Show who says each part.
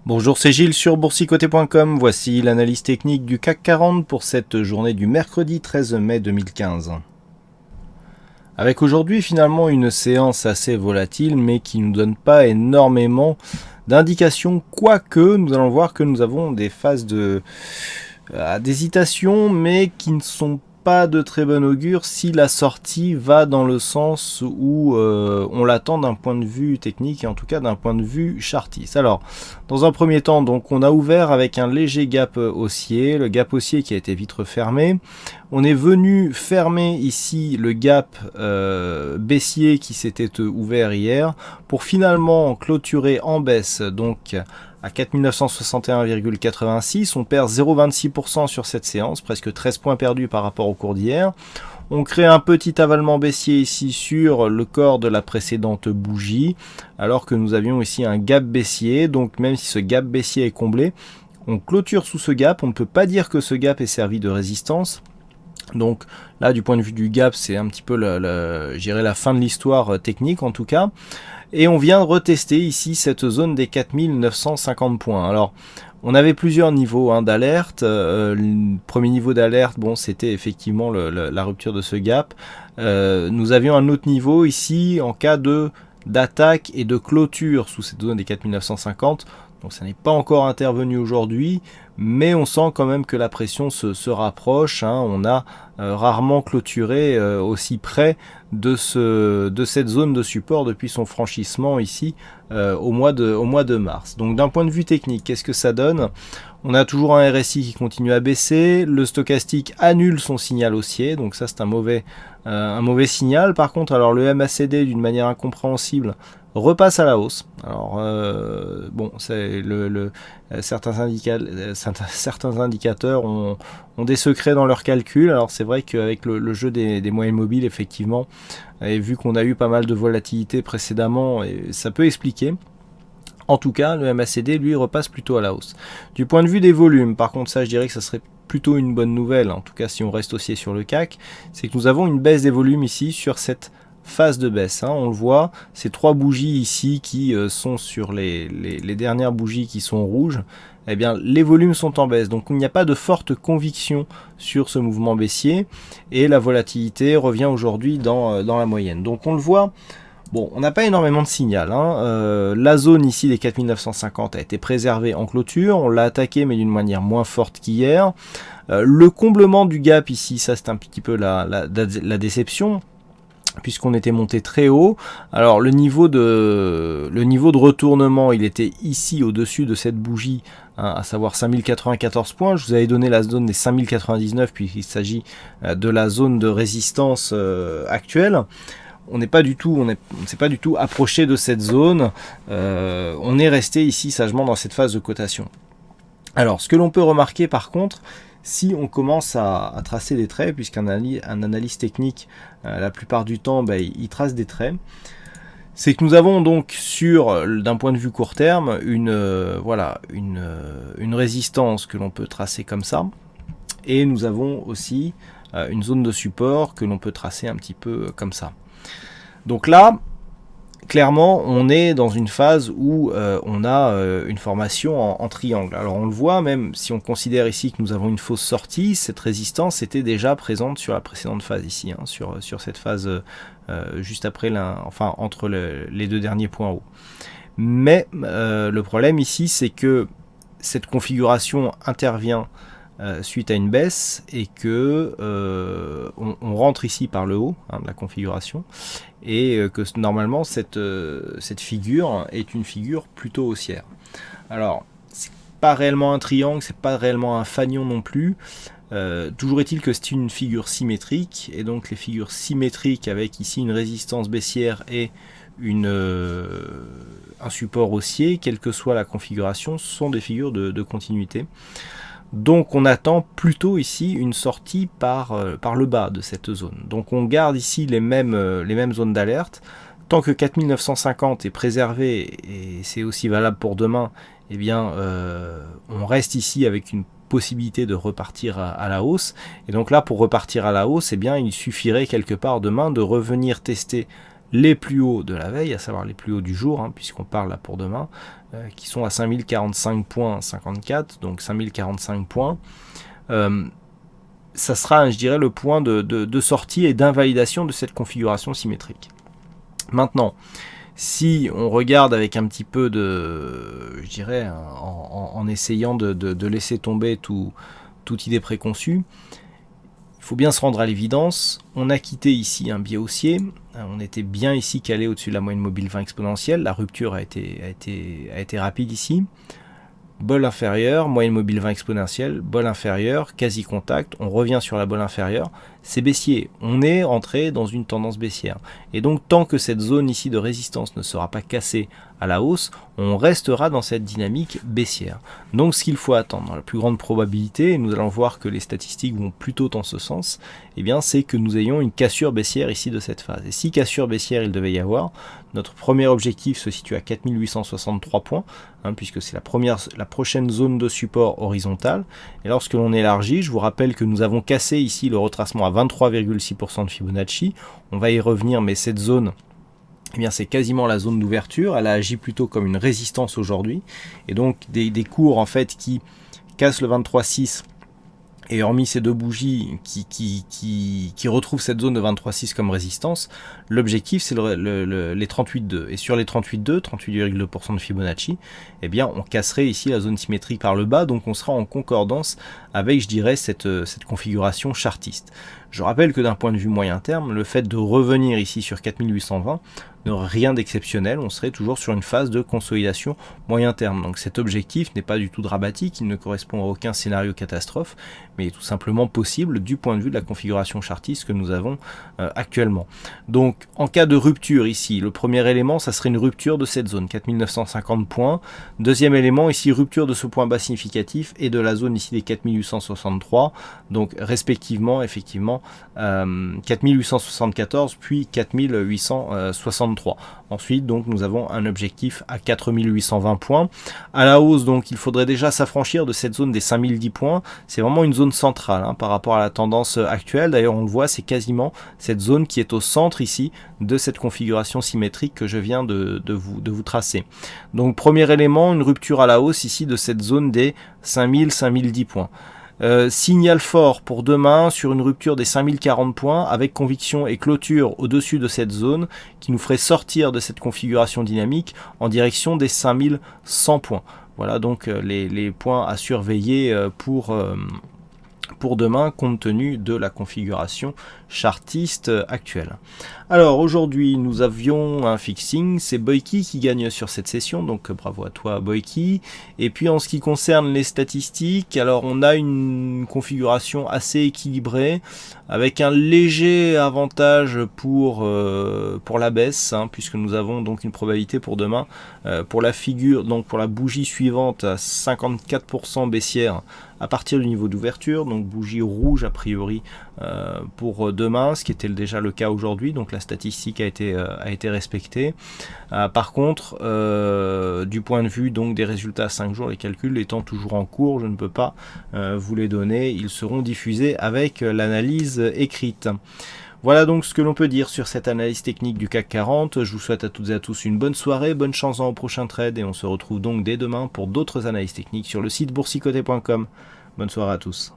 Speaker 1: Bonjour, c'est Gilles sur boursicoté.com. Voici l'analyse technique du CAC 40 pour cette journée du mercredi 13 mai 2015. Avec aujourd'hui finalement une séance assez volatile mais qui ne nous donne pas énormément d'indications, quoique nous allons voir que nous avons des phases d'hésitation mais qui ne sont pas de très bon augure si la sortie va dans le sens où on l'attend d'un point de vue technique et en tout cas d'un point de vue chartiste. Alors, dans un premier temps, donc on a ouvert avec un léger gap haussier, le gap haussier qui a été vite refermé. On est venu fermer ici le gap baissier qui s'était ouvert hier pour finalement clôturer en baisse, donc à 4961,86, on perd 0,26% sur cette séance, presque 13 points perdus par rapport au cours d'hier. On crée un petit avalement baissier ici sur le corps de la précédente bougie, alors que nous avions ici un gap baissier, donc même si ce gap baissier est comblé, on clôture sous ce gap, on ne peut pas dire que ce gap ait servi de résistance. Donc là, du point de vue du gap, c'est un petit peu la fin de l'histoire technique en tout cas. Et on vient retester ici cette zone des 4950 points. Alors, on avait plusieurs niveaux d'alerte. Le premier niveau d'alerte, bon, c'était effectivement la rupture de ce gap. Nous avions un autre niveau ici en cas d'attaque et de clôture sous cette zone des 4950. Donc ça n'est pas encore intervenu aujourd'hui, mais on sent quand même que la pression se rapproche. On a rarement clôturé aussi près de cette zone de support depuis son franchissement ici au mois de mars. Donc d'un point de vue technique, qu'est-ce que ça donne ? On a toujours un RSI qui continue à baisser, le stochastique annule son signal haussier, donc ça c'est un mauvais signal. Par contre, alors le MACD d'une manière incompréhensible repasse à la hausse. Alors c'est certains indicateurs ont des secrets dans leurs calculs. Alors c'est vrai qu'avec le jeu des moyennes mobiles, effectivement, et vu qu'on a eu pas mal de volatilité précédemment, et ça peut expliquer. En tout cas, le MACD, lui, repasse plutôt à la hausse. Du point de vue des volumes, par contre, ça, je dirais que ça serait plutôt une bonne nouvelle, en tout cas si on reste haussier sur le CAC, c'est que nous avons une baisse des volumes ici sur cette phase de baisse. On le voit, ces trois bougies ici qui sont sur les dernières bougies qui sont rouges, eh bien les volumes sont en baisse, donc il n'y a pas de forte conviction sur ce mouvement baissier et la volatilité revient aujourd'hui dans la moyenne. Donc on le voit. Bon, on n'a pas énormément de signal. La zone ici des 4950 a été préservée en clôture. On l'a attaqué mais d'une manière moins forte qu'hier. Le comblement du gap ici, ça c'est un petit peu la déception, puisqu'on était monté très haut. Alors le niveau de retournement, il était ici au-dessus de cette bougie, à savoir 5094 points. Je vous avais donné la zone des 5099 puisqu'il s'agit de la zone de résistance actuelle. On ne s'est pas du tout approché de cette zone. On est resté ici sagement dans cette phase de cotation. Alors, ce que l'on peut remarquer par contre, si on commence à tracer des traits, puisqu'un analyste technique, la plupart du temps, il trace des traits, c'est que nous avons donc d'un point de vue court terme, une résistance que l'on peut tracer comme ça, et nous avons aussi une zone de support que l'on peut tracer un petit peu comme ça. Donc là, clairement, on est dans une phase où on a une formation en triangle. Alors on le voit, même si on considère ici que nous avons une fausse sortie, cette résistance était déjà présente sur la précédente phase ici, sur cette phase juste après, entre les deux derniers points hauts. Mais le problème ici, c'est que cette configuration intervient suite à une baisse et que on rentre ici par le haut de la configuration et que normalement cette figure est une figure plutôt haussière. Alors c'est pas réellement un triangle, c'est pas réellement un fanion non plus. Toujours est-il que c'est une figure symétrique, et donc les figures symétriques avec ici une résistance baissière et un support haussier, quelle que soit la configuration, sont des figures de continuité. Donc on attend plutôt ici une sortie par le bas de cette zone. Donc on garde ici les mêmes zones d'alerte. Tant que 4950 est préservé, et c'est aussi valable pour demain, eh bien on reste ici avec une possibilité de repartir à la hausse. Et donc là, pour repartir à la hausse, eh bien il suffirait quelque part demain de revenir tester les plus hauts de la veille, à savoir les plus hauts du jour, hein, puisqu'on parle là pour demain, qui sont à 5045,54, donc 5045 points. Ça sera, je dirais, le point de sortie et d'invalidation de cette configuration symétrique. Maintenant, si on regarde avec un petit peu je dirais, en essayant de laisser tomber toute idée préconçue, il faut bien se rendre à l'évidence, on a quitté ici un biais haussier, on était bien ici calé au-dessus de la moyenne mobile 20 exponentielle, la rupture a été rapide ici. Bol inférieur, moyenne mobile 20 exponentielle, bol inférieur, quasi contact, on revient sur la bol inférieure, c'est baissier, on est entré dans une tendance baissière. Et donc tant que cette zone ici de résistance ne sera pas cassée à la hausse, on restera dans cette dynamique baissière. Donc ce qu'il faut attendre, la plus grande probabilité, et nous allons voir que les statistiques vont plutôt dans ce sens, eh bien c'est que nous ayons une cassure baissière ici de cette phase. Et si cassure baissière il devait y avoir, notre premier objectif se situe à 4863 points, hein, puisque c'est la prochaine zone de support horizontale. Et lorsque l'on élargit, je vous rappelle que nous avons cassé ici le retracement à 23,6% de Fibonacci. On va y revenir, mais cette zone, eh bien c'est quasiment la zone d'ouverture. Elle a agi plutôt comme une résistance aujourd'hui. Et donc des cours en fait qui cassent le 23,6 et hormis ces deux bougies qui retrouvent cette zone de 23,6 comme résistance, l'objectif c'est les 38,2. Et sur les 38,2, 38,2% de Fibonacci, eh bien on casserait ici la zone symétrique par le bas, donc on sera en concordance avec, je dirais, cette configuration chartiste. Je rappelle que d'un point de vue moyen terme, le fait de revenir ici sur 4820 n'aurait rien d'exceptionnel, on serait toujours sur une phase de consolidation moyen terme. Donc cet objectif n'est pas du tout dramatique, il ne correspond à aucun scénario catastrophe, mais est tout simplement possible du point de vue de la configuration chartiste que nous avons actuellement. Donc en cas de rupture ici, le premier élément, ça serait une rupture de cette zone, 4950 points. Deuxième élément, ici rupture de ce point bas significatif et de la zone ici des 4863, donc respectivement, effectivement, 4874 puis 4863. Ensuite, donc, nous avons un objectif à 4820 points. À la hausse, donc, il faudrait déjà s'affranchir de cette zone des 5010 points. C'est vraiment une zone centrale hein, par rapport à la tendance actuelle. D'ailleurs, on le voit, c'est quasiment cette zone qui est au centre ici de cette configuration symétrique que je viens de vous tracer. Donc, premier élément, une rupture à la hausse ici de cette zone des 5010 points. Signal fort pour demain sur une rupture des 5040 points avec conviction et clôture au-dessus de cette zone qui nous ferait sortir de cette configuration dynamique en direction des 5100 points. Voilà donc les points à surveiller pour demain compte tenu de la configuration chartiste actuelle. Alors aujourd'hui nous avions un fixing, c'est Boyki qui gagne sur cette session, donc bravo à toi Boyki. Et puis en ce qui concerne les statistiques, alors on a une configuration assez équilibrée avec un léger avantage pour la baisse, hein, puisque nous avons donc une probabilité pour demain pour la figure, donc pour la bougie suivante à 54% baissière à partir du niveau d'ouverture, donc bougie rouge a priori pour demain, ce qui était déjà le cas aujourd'hui, donc la statistique a été respectée. Par contre, du point de vue donc des résultats à 5 jours, les calculs étant toujours en cours, je ne peux pas vous les donner, ils seront diffusés avec l'analyse écrite. Voilà donc ce que l'on peut dire sur cette analyse technique du CAC 40. Je vous souhaite à toutes et à tous une bonne soirée, bonne chance au prochain trade et on se retrouve donc dès demain pour d'autres analyses techniques sur le site boursicoté.com. Bonne soirée à tous.